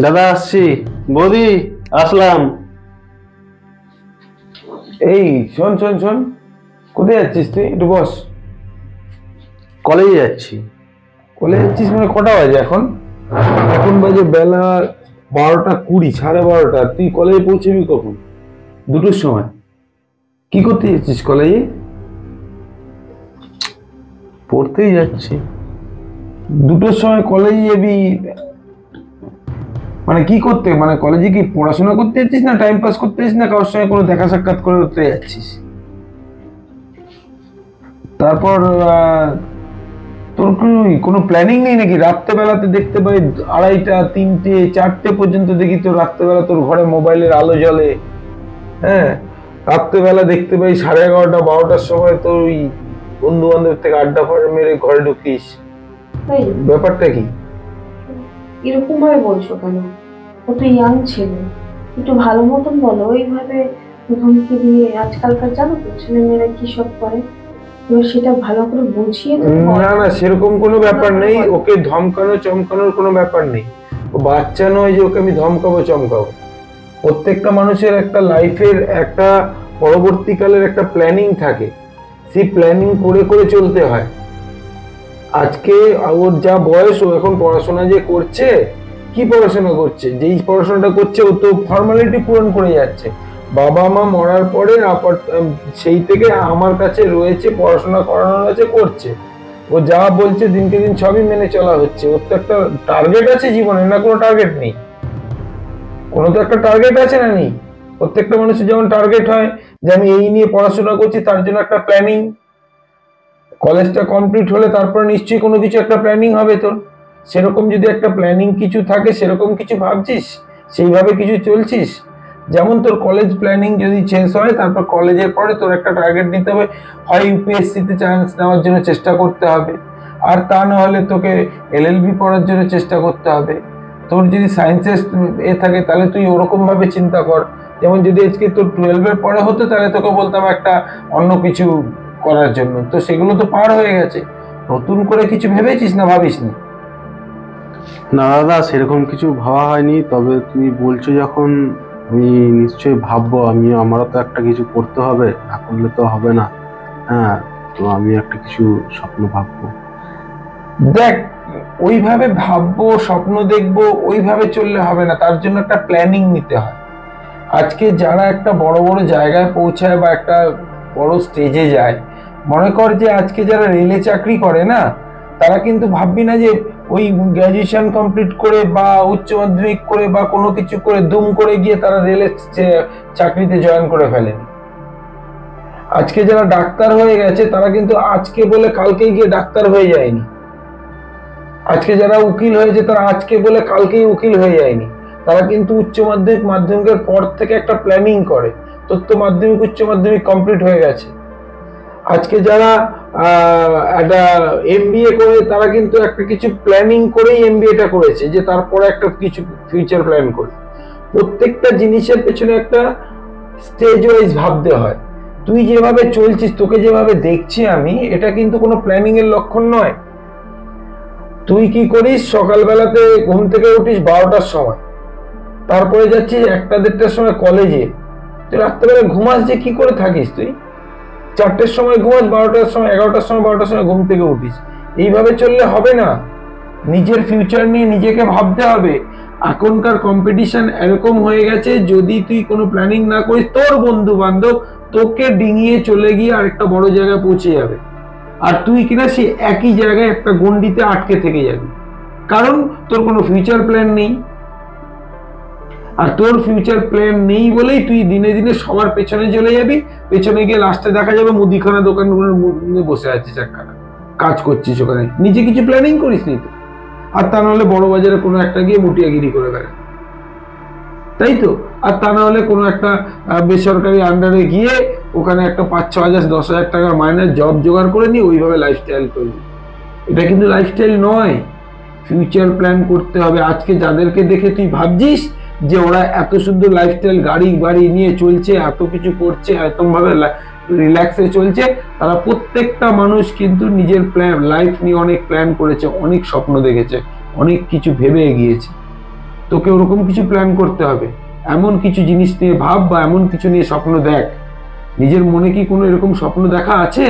দাদা আসছি। বৌদি আসলাম। এই শোন শোন শোন, কোথায় যাচ্ছিস তুই? একটু বস। কলেজে যাচ্ছি। কলেজে যাচ্ছিস মানে কটা বাজে এখন? এখন বাজে বেলা 12টা 20, 12:30। তুই কলেজে পৌঁছবি কখন? 2টোর সময়। কি করতে যাচ্ছিস কলেজে? পড়তেই যাচ্ছি। 2টোর সময় কলেজে যাবি মানে কি করতে? মানে কলেজে কি পড়াশোনা করতে যাচ্ছিস, না টাইম পাস করতে যাচ্ছিস, না কারোর সঙ্গে কোনো দেখা সাক্ষাৎ করতে যাচ্ছিস? তারপর তোর কোনো প্ল্যানিং নেই নাকি? রাত্রেবেলাতে দেখতে পাই 2:30, 3টে, 4টে পর্যন্ত দেখি তোর রাত্রেবেলা তোর ঘরে মোবাইলের আলো জ্বলে। হ্যাঁ, রাত্রেবেলা দেখতে পাই 11:30, 12টার সময় তোর ওই বন্ধু বান্ধব থেকে আড্ডা মেরে ঘরে ঢুকিস। ব্যাপারটা কি? এরকম ভাবে বলছো কেন? ও তো ইয়াং ছিল, একটু ভালো মতন বলো। ওইভাবে ধমকি দিয়ে আজকালকার জানো তো ছেলেমেয়েরা কি সব করে, এবার সেটা ভালো করে বুঝিয়ে না না, সেরকম কোনো ব্যাপার নেই। ওকে ধমকানো চমকানোর কোনো ব্যাপার নেই। ও বাচ্চা নয় যে ওকে আমি ধমকাবো চমকাবো। প্রত্যেকটা মানুষের একটা লাইফের একটা পরবর্তীকালের একটা প্ল্যানিং থাকে, সেই প্ল্যানিং করে করে চলতে হয়। আজকে ওর যা বয়স, ও এখন পড়াশোনা যে করছে, কি পড়াশোনা করছে? যেই পড়াশোনাটা করছে ও তো ফর্মালিটি পূরণ করে যাচ্ছে। বাবা মা মরার পরে সেই থেকে আমার কাছে রয়েছে, পড়াশোনা করানোর আছে, করছে। ও যা বলছে দিনকে দিন সবই মেনে চলা হচ্ছে। ওর তো একটা টার্গেট আছে জীবনে, না কোনো টার্গেট নেই? কোনো তো একটা টার্গেট আছে না নেই? প্রত্যেকটা মানুষের যেমন টার্গেট হয় যে আমি এই নিয়ে পড়াশোনা করছি, তার জন্য একটা প্ল্যানিং। কলেজটা কমপ্লিট হলে তারপর নিশ্চয়ই কোনো কিছু একটা প্ল্যানিং হবে তোর। সেরকম যদি একটা প্ল্যানিং কিছু থাকে, সেরকম কিছু ভাবছিস, সেইভাবে কিছু চলছিস। যেমন তোর কলেজ প্ল্যানিং যদি শেষ হয়, তারপর কলেজের পরে তোর একটা টার্গেট নিতে হবে, হয় ইউপিএসসিতে চান্স নেওয়ার জন্য চেষ্টা করতে হবে, আর তা না হলে তোকে এলএলবি পড়ার জন্য চেষ্টা করতে হবে। তোর যদি সায়েন্সের থাকে তাহলে তুই ওরকম ভাবে চিন্তা কর। যেমন যদি আজকে তোর 12-এর পরে হতো তাহলে তোকে বলতাম একটা অন্য কিছু করার জন্য, তো সেগুলো তো পার হয়ে গেছে। নতুন করে কিছু ভেবেছিস না ভাবিসনি? না দাদা, সেরকম কিছু ভাবা হয়নি। তবে তুমি বলছো যখন, আমি নিশ্চয়ই ভাববো। আমারও তো একটা কিছু করতে হবে, না করলে তো হবে না। হ্যাঁ, তো আমি একটা কিছু স্বপ্ন ভাববো। দেখ, ওইভাবে ভাববো, স্বপ্ন দেখবো, ওইভাবে চললে হবে না। তার জন্য একটা প্ল্যানিং নিতে হয়। আজকে যারা একটা বড় বড় জায়গায় পৌঁছায় বা একটা বড় স্টেজে যায়, মনে কর যে আজকে যারা রেলে চাকরি করে না, তারা কিন্তু ভাববি না যে ওই গ্র্যাজুয়েশন কমপ্লিট করে বা উচ্চ মাধ্যমিক করে বা কোনো কিছু করে দুম করে গিয়ে তারা রেলের চাকরিতে জয়েন করে ফেলেনি। আজকে যারা ডাক্তার হয়ে গেছে, তারা কিন্তু আজকে বলে কালকেই গিয়ে ডাক্তার হয়ে যায়নি। আজকে যারা উকিল হয়েছে, তারা আজকে বলে কালকেই উকিল হয়ে যায়নি। তারা কিন্তু উচ্চ মাধ্যমিক, মাধ্যমিকের পর থেকে একটা প্ল্যানিং করে। তোর তো মাধ্যমিক উচ্চ মাধ্যমিক কমপ্লিট হয়ে গেছে। আজকে যারা একটা এমবিএ করে, তারা কিন্তু একটা কিছু প্ল্যানিং করেই এমবিএটা করেছে, যে তারপরে একটা কিছু ফিউচার প্ল্যান করে। প্রত্যেকটা জিনিসের পেছনে একটা স্টেজ ওয়াইজ ভাবতে হয়। তুই যেভাবে চলছিস, তোকে যেভাবে দেখছি আমি, এটা কিন্তু কোনো প্ল্যানিং এর লক্ষণ নয়। তুই কি করিস? সকালবেলাতে ঘুম থেকে উঠিস 12টার সময়, তারপরে যাচ্ছিস 1টা-1:30টার সময় কলেজে। তুই রাত্রেবেলা ঘুমাস যে কি করে থাকিস? তুই 4টের সময় ঘুমাস, 12টার সময়, 11টার সময়, 12টার সময় ঘুম থেকে উঠিস। এইভাবে চললে হবে না। নিজের ফিউচার নিয়ে নিজেকে ভাবতে হবে। এখনকার কম্পিটিশন এরকম হয়ে গেছে, যদি তুই কোনো প্ল্যানিং না করিস, তোর বন্ধু বান্ধব তোকে ডিঙিয়ে চলে গিয়ে আরেকটা বড় জায়গায় পৌঁছে যাবে, আর তুই কিনা সে একই জায়গায় একটা গণ্ডিতে আটকে থেকে যাবি। কারণ তোর কোনো ফিউচার প্ল্যান নেই। আর তোর ফিউচার প্ল্যান নেই বলেই তুই দিনে দিনে সবার পেছনে চলে যাবি। পেছনে গিয়ে লাস্টে দেখা যাবে মুদিখানা দোকানগুলোর মধ্যে বসে আছিস, একখানা কাজ করছিস ওখানে, নিজে কিছু প্ল্যানিং করিস নি তো। আর তা নাহলে বড় বাজারে কোনো একটা গিয়ে মুটিয়াগিরি করে বেড়া, তাই তো? আর তা নাহলে কোনো একটা বেসরকারি আন্ডারে গিয়ে ওখানে একটা 5-6 হাজার 10 হাজার টাকার মাইনের জব জোগাড় করে নিয়ে ওইভাবে লাইফস্টাইল করবি। এটা কিন্তু লাইফস্টাইল নয়। ফিউচার প্ল্যান করতে হবে। আজকে যাদেরকে দেখে তুই ভাবছিস যে ওরা এত সুন্দর লাইফস্টাইল, গাড়ি বাড়ি নিয়ে চলছে, এত কিছু করছে, এত ভাবে রিল্যাক্সে চলছে, তারা প্রত্যেকটা মানুষ কিন্তু নিজের প্ল্যান, লাইফ নিয়ে অনেক প্ল্যান করেছে, অনেক স্বপ্ন দেখেছে, অনেক কিছু ভেবে এগিয়েছে। তোকে ওরকম কিছু প্ল্যান করতে হবে, এমন কিছু জিনিস নিয়ে ভাব বা এমন কিছু নিয়ে স্বপ্ন দেখ। নিজের মনে কি কোনো এরকম স্বপ্ন দেখা আছে?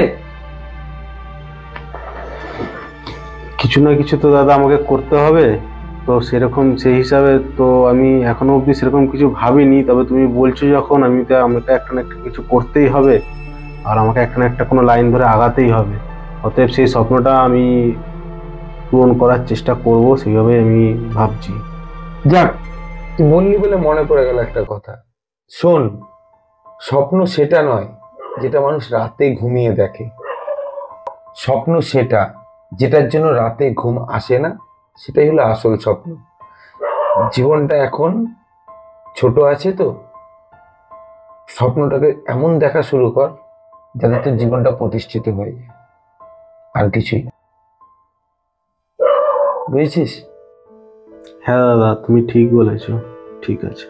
কিছু না কিছু তো দাদা আমাকে করতে হবে, তো সেরকম সেই হিসাবে তো আমি এখনো অবধি সেরকম কিছু ভাবিনি। তবে তুমি বলছো যখন, আমাকে একটা না একটা কিছু করতেই হবে, আর আমাকে একটা না একটা কোনো লাইন ধরে আগাতেই হবে। অতএব সেই স্বপ্নটা আমি পূরণ করার চেষ্টা করব, সেইভাবে আমি ভাবছি। যাক, তুই বললি বলে মনে পড়ে গেল একটা কথা। শোন, স্বপ্ন সেটা নয় যেটা মানুষ রাতে ঘুমিয়ে দেখে, স্বপ্ন সেটা যেটার জন্য রাতে ঘুম আসে না, সেটাই হলো আসল স্বপ্ন। জীবনটা এখন ছোট আছে, তো স্বপ্নটাকে এমন দেখা শুরু কর যাতে তোর জীবনটা প্রতিষ্ঠিত হয়ে যায়, আর কিছুই না। বুঝেছিস? হ্যাঁ দাদা, তুমি ঠিক বলেছো। ঠিক আছে।